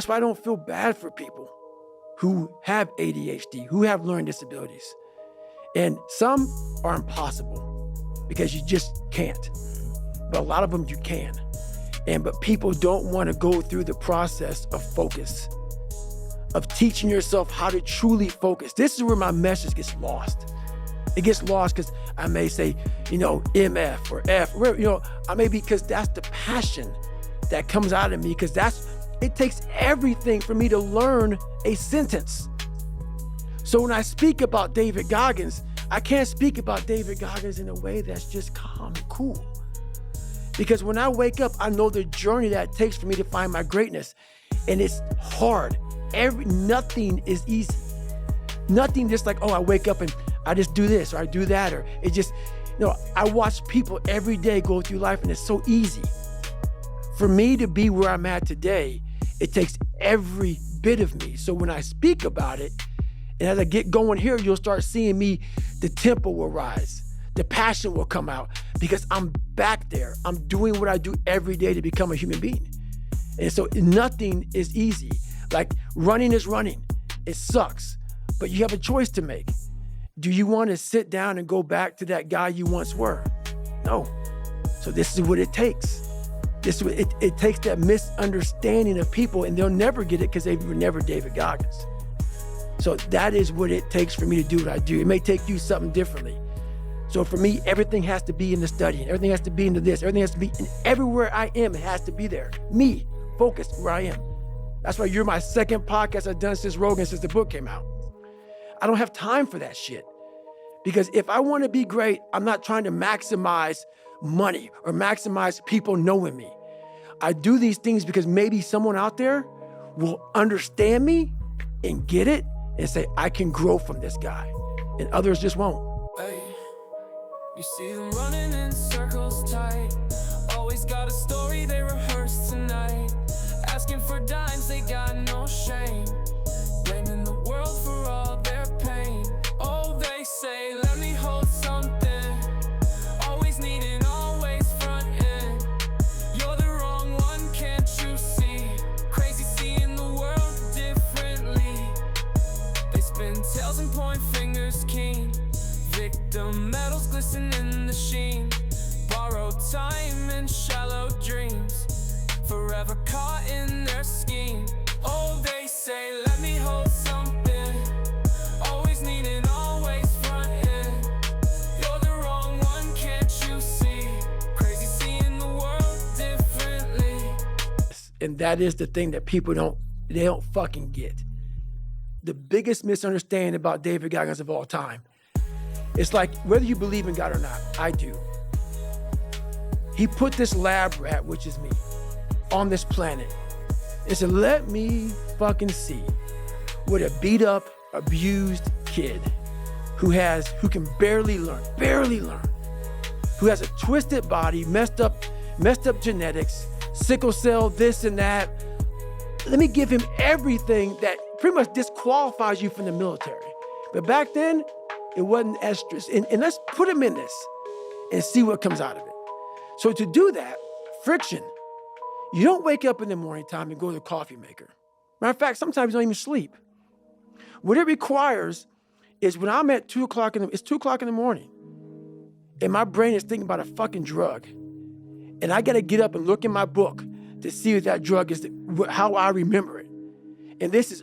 That's why I don't feel bad for people who have ADHD, who have learning disabilities. And some are impossible because you just can't. But a lot of them you can. But people don't want to go through the process of focus, of teaching yourself how to truly focus. This is where my message gets lost. It gets lost because I may say, MF or F, I may be, because that's the passion that comes out of me, because it takes everything for me to learn a sentence. So when I speak about David Goggins, I can't speak about David Goggins in a way that's just calm and cool. Because when I wake up, I know the journey that it takes for me to find my greatness. And it's hard. Nothing is easy. Nothing just like, I wake up and I just do this or I do that, or it just, I watch people every day go through life and it's so easy. For me to be where I'm at today, it takes every bit of me. So when I speak about it, and as I get going here, you'll start seeing me, the tempo will rise. The passion will come out because I'm back there. I'm doing what I do every day to become a human being. And so nothing is easy. Like running is running. It sucks, but you have a choice to make. Do you want to sit down and go back to that guy you once were? No. So this is what it takes. It takes that misunderstanding of people, and they'll never get it because they were never David Goggins. So that is what it takes for me to do what I do. It may take you something differently. So for me, everything has to be in the studying. Everything has to be into this. Everything has to be, and everywhere I am, it has to be there. Me, focused where I am. That's why you're my second podcast I've done since the book came out. I don't have time for that shit. Because if I want to be great, I'm not trying to maximize money or maximize people knowing me. I do these things because maybe someone out there will understand me and get it and say, I can grow from this guy. And others just won't. Hey, you see them running in circles tight. Always got a story they rehearse tonight. Asking for dimes, they got no shame. Blaming the world for all their pain. Oh, they say, let me hold something. Always needing, always fronting. You're the wrong one, can't you see? Crazy seeing the world differently. They spin tails and point fingers keen. Victim medals glisten in the sheen. Borrowed time and shallow dreams. Forever caught in their scheme. Oh, they say, let me hold something. Always needing, always fronting. You're the wrong one, can't you see? Crazy seeing the world differently. And that is the thing that people don't fucking get. The biggest misunderstanding about David Goggins of all time. It's like, whether you believe in God or not, I do. He put this lab rat, which is me, on this planet and said, let me fucking see what a beat up, abused kid who can barely learn, who has a twisted body, messed up genetics, sickle cell, this and that. Let me give him everything that pretty much disqualifies you from the military. But back then, it wasn't estrus. And let's put him in this and see what comes out of it. So to do that, friction. You don't wake up in the morning time and go to the coffee maker. Matter of fact, sometimes you don't even sleep. What it requires is when I'm at 2 o'clock it's 2 o'clock in the morning, and my brain is thinking about a fucking drug. And I gotta get up and look in my book to see if that drug is how I remember it. And this is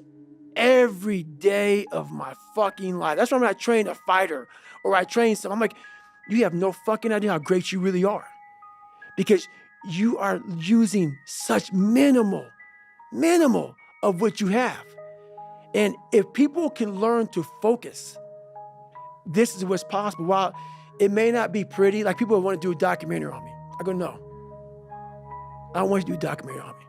every day of my fucking life. That's why when I train a fighter or I train someone, I'm like, you have no fucking idea how great you really are. Because you are using such minimal of what you have. And if people can learn to focus, this is what's possible. While it may not be pretty, like people want to do a documentary on me. I go, no. I don't want you to do a documentary on me.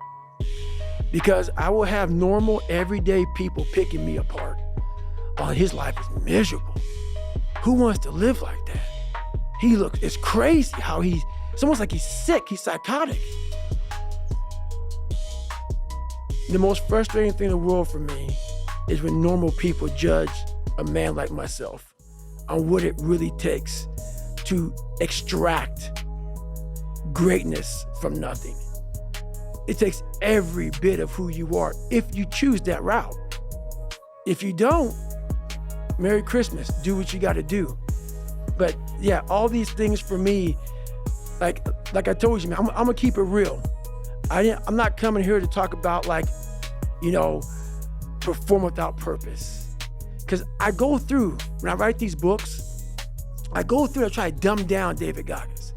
Because I will have normal, everyday people picking me apart. Oh, his life is miserable. Who wants to live like that? It's crazy how it's almost like he's sick, he's psychotic. The most frustrating thing in the world for me is when normal people judge a man like myself on what it really takes to extract greatness from nothing. It takes every bit of who you are if you choose that route. If you don't, Merry Christmas, do what you gotta do. But yeah, all these things for me, like I told you, man, I'm gonna keep it real. I'm not coming here to talk about perform without purpose. Because I go through, when I write these books, I try to dumb down David Goggins.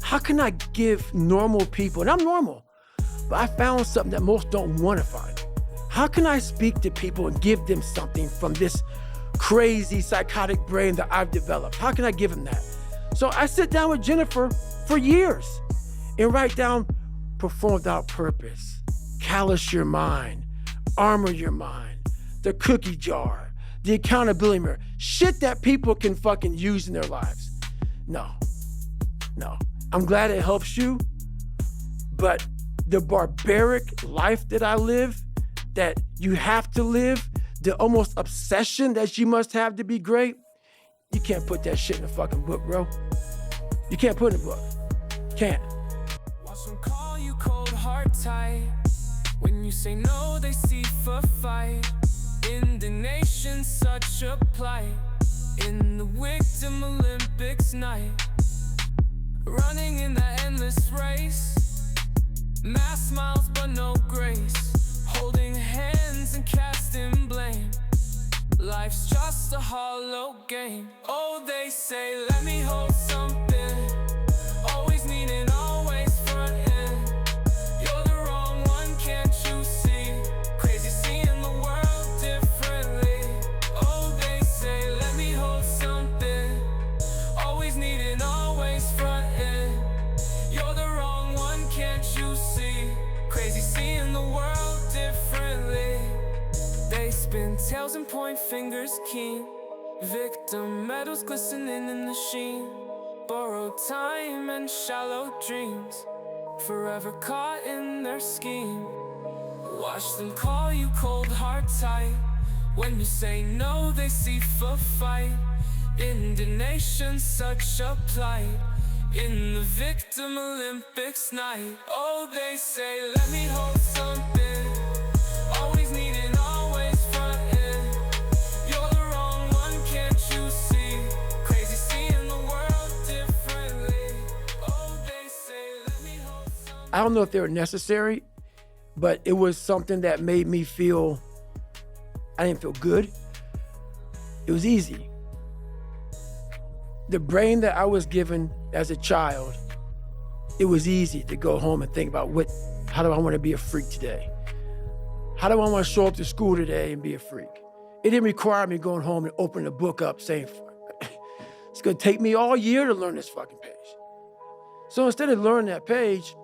How can I give normal people, and I'm normal, but I found something that most don't want to find. How can I speak to people and give them something from this crazy psychotic brain that I've developed? How can I give them that? So I sit down with Jennifer for years and write down perform without purpose, callous your mind, armor your mind, the cookie jar, the accountability mirror, shit that people can fucking use in their lives. No. I'm glad it helps you, but the barbaric life that I live, that you have to live, the almost obsession that you must have to be great, you can't put that shit in a fucking book, bro. You can't put it in a book. You can't. Watch them call you cold, heart tight. When you say no, they see for fight. In the nation, such a plight. In the victim Olympics night. Running in that endless race. Mass smiles but no grace. Holding hands and casting blame. Life's just a hollow game. Oh, they say, let me hold something. Always needing, always fronting. You're the wrong one, can't you see? Crazy seeing the world differently. Oh, they say, let me hold something. Always needing, always fronting. You're the wrong one, can't you see? Crazy seeing the world differently. They spin tails and point fingers keen. Victim medals glistening in the sheen. Borrowed time and shallow dreams. Forever caught in their scheme. Watch them call you cold, heart tight. When you say no, they see for fight. In the nation, such a plight. In the victim Olympics night. Oh, they say, let me hold something. Always needing, always fronting. You're the wrong one, can't you see? Crazy seeing the world differently. Oh, they say, let me hold something. I don't know if they were necessary, but it was something that made me feel, I didn't feel good. It was easy. The brain that I was given as a child, it was easy to go home and think about how do I want to be a freak today? How do I want to show up to school today and be a freak? It didn't require me going home and opening a book up saying, it's going to take me all year to learn this fucking page. So instead of learning that page,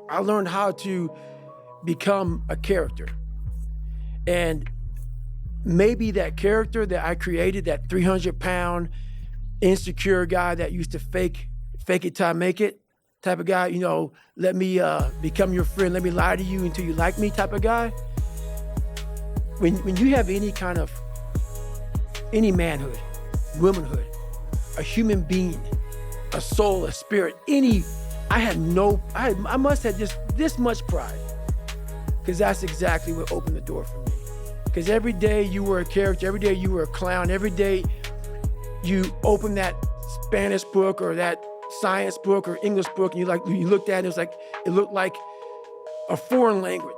I learned how to become a character. And maybe that character that I created, that 300-pound insecure guy that used to fake it till I make it type of guy, let me become your friend, let me lie to you until you like me type of guy. When you have any manhood, womanhood, a human being, a soul, a spirit, I must have just this much pride, because that's exactly what opened the door for me. Because every day you were a character, every day you were a clown, every day you open that Spanish book or that science book or English book, and you looked at it, it looked like a foreign language.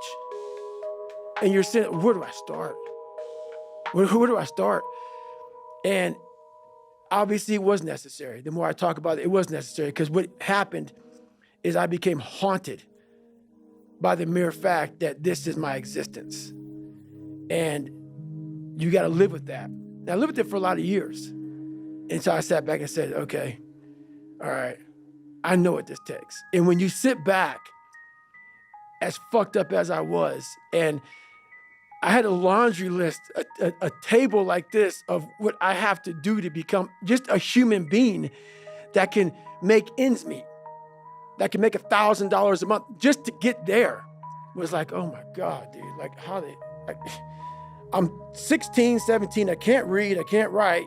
And you're saying, where do I start? Where do I start? And obviously it was necessary. The more I talk about it, it was necessary, because what happened is I became haunted by the mere fact that this is my existence. And you got to live with that. And I lived with it for a lot of years. And so I sat back and said, okay, all right, I know what this takes. And when you sit back, as fucked up as I was, and I had a laundry list, a table like this of what I have to do to become just a human being that can make ends meet, that can make $1,000 a month just to get there, was like, oh my God, dude, I'm 16, 17, I can't read, I can't write.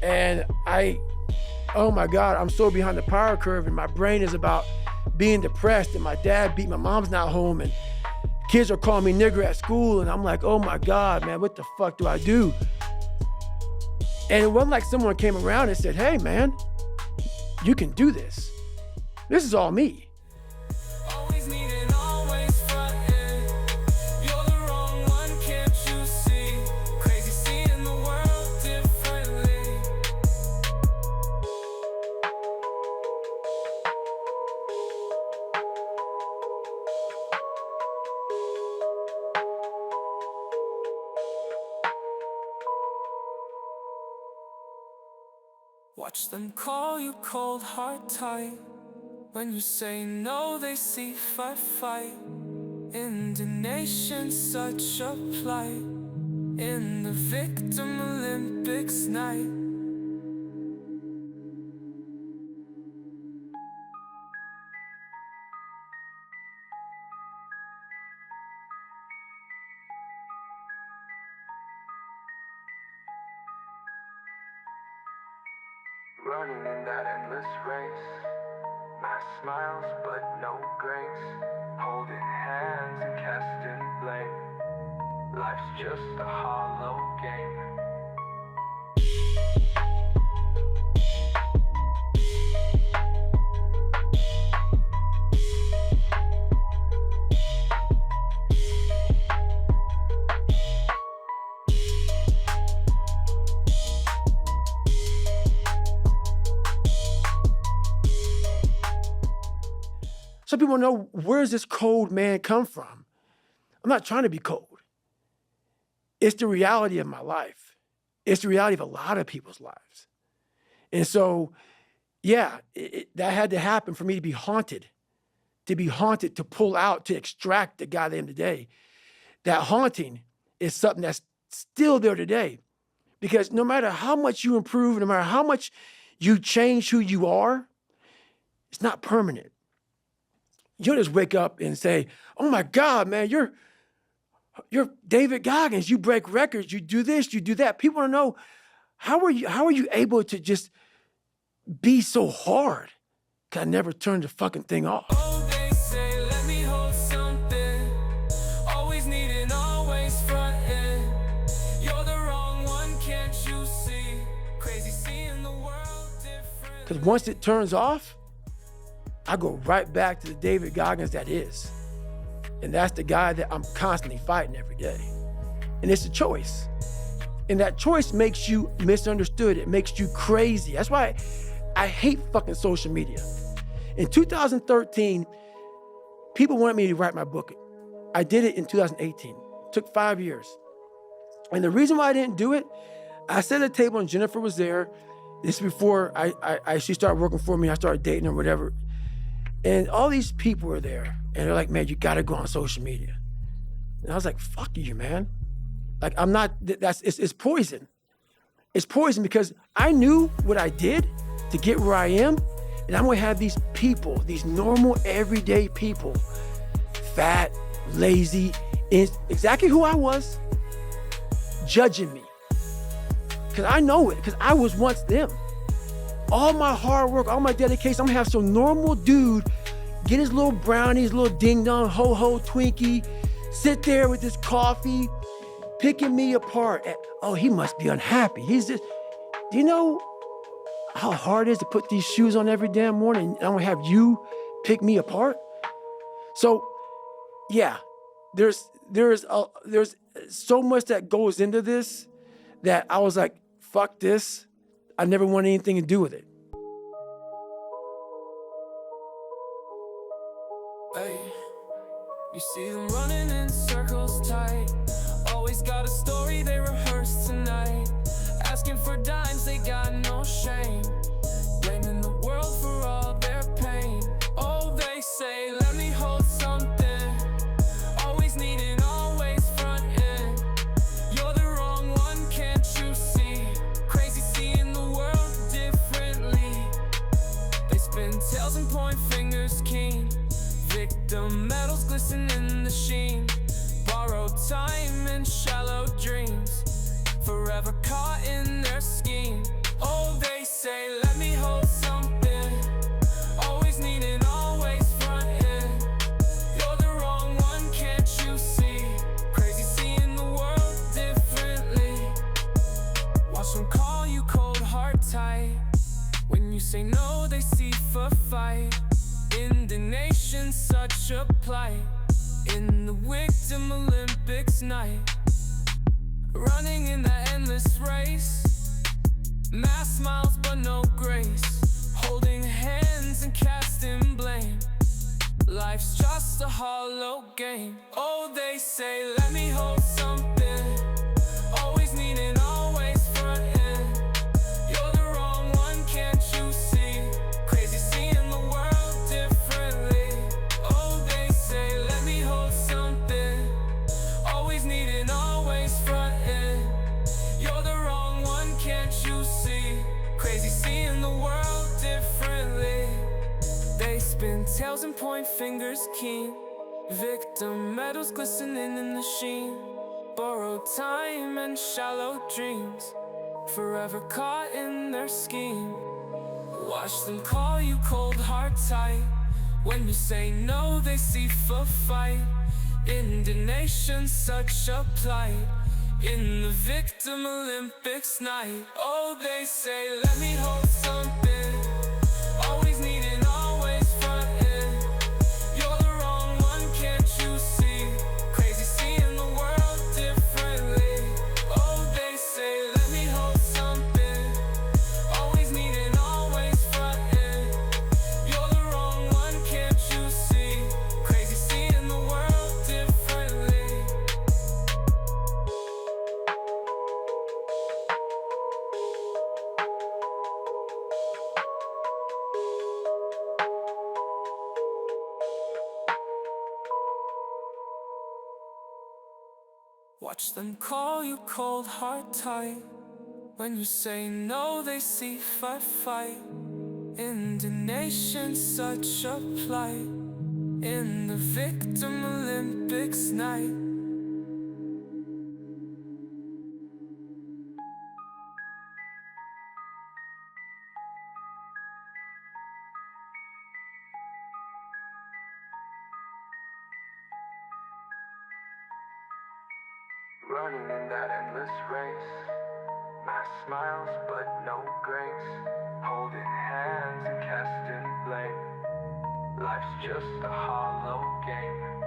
And oh my God, I'm so behind the power curve, and my brain is about being depressed, and my dad beat, my mom's not home, and kids are calling me nigger at school, and I'm like, oh my God, man, what the fuck do I do? And it wasn't like someone came around and said, hey man, you can do this. This is all me. Always needing, always fronting. You're the wrong one, can't you see? Crazy seeing the world differently. Watch them call you cold, heart tight. When you say no, they see fight. Indignation, such a plight. In the victim Olympics night. Running in that endless race, mass smiles but no grace, holding hands and casting blame. Life's just a hollow game. Some people know, where does this cold man come from? I'm not trying to be cold. It's the reality of my life. It's the reality of a lot of people's lives. And so, yeah, that had to happen for me to be haunted, to pull out, to extract the guy that I am today. That haunting is something that's still there today. Because no matter how much you improve, no matter how much you change who you are, it's not permanent. You don't just wake up and say, oh my God, man, you're David Goggins. You break records, you do this, you do that. People want to know, how are you able to just be so hard? Because I never turned the fucking thing off. Oh, they say, let me hold something. Always needing, always fronting. You're the wrong one, can't you see? Crazy seeing the world different. Because once it turns off, I go right back to the David Goggins that is. And that's the guy that I'm constantly fighting every day. And it's a choice. And that choice makes you misunderstood. It makes you crazy. That's why I hate fucking social media. In 2013, people wanted me to write my book. I did it in 2018. It took 5 years. And the reason why I didn't do it, I sat at a table and Jennifer was there. This is before she started working for me. I started dating her, whatever. And all these people were there. And they're like, man, you gotta go on social media. And I was like, fuck you, man. Like, I'm not, it's poison. It's poison because I knew what I did to get where I am. And I'm gonna have these people, these normal, everyday people, fat, lazy, exactly who I was, judging me. Because I know it, because I was once them. All my hard work, all my dedication, I'm gonna have some normal dude get his little brownie, his little ding-dong, ho-ho Twinkie, sit there with his coffee, picking me apart. Oh, he must be unhappy. He's just, do you know how hard it is to put these shoes on every damn morning? And I'm gonna have you pick me apart? So, yeah, there's so much that goes into this that I was like, fuck this. I never want anything to do with it. Hey, you see them running in circles tight. Always got a story they rehearse tonight. Asking for dimes, they got no shame. Blaming the world for all their pain. Oh, they say, let me hold something. Always needing, always fronting. You're the wrong one, can't you see? Crazy seeing the world differently. They spin tails and point fingers keen. Victim medals glisten in the sheen. Borrowed time and shallow dreams. Forever caught in their scheme. Oh, they say, let me hold something. Always needing, always front. fight. Indignation, such a plight. In the victim Olympics night, running in that endless race. Mass smiles but no grace, holding hands and casting blame. Life's just a hollow game. Oh, they say, let me hold something. Always needing, always fronting. You're the wrong one, can't you see? Crazy seeing the world differently. Oh, they say, let me hold something. Always needing, always fronting. You're the wrong one, can't you see? Crazy seeing the world differently. They spin tails and point fingers keen. Victim medals glistening in the sheen. Borrowed time and shallow dreams, forever caught in their scheme. Watch them call you cold, heart tight. When you say no, they see for fight. Indignation, such a plight. In the victim Olympics night. Oh, they say, let me hold something. Always needing, always fronting. You're the wrong one, can't you see? Crazy seeing the world differently. Oh, they say, let me hold something. Always needing, always fronting. You're the wrong one, can't you see? Crazy seeing the world differently. Watch them call you cold, heart tight. When you say no, they see fight. Indignation, such a plight. In the victim Olympics night. Running in that endless race. Mass smiles but no grace. Holding hands and casting blame. Life's just a hollow game.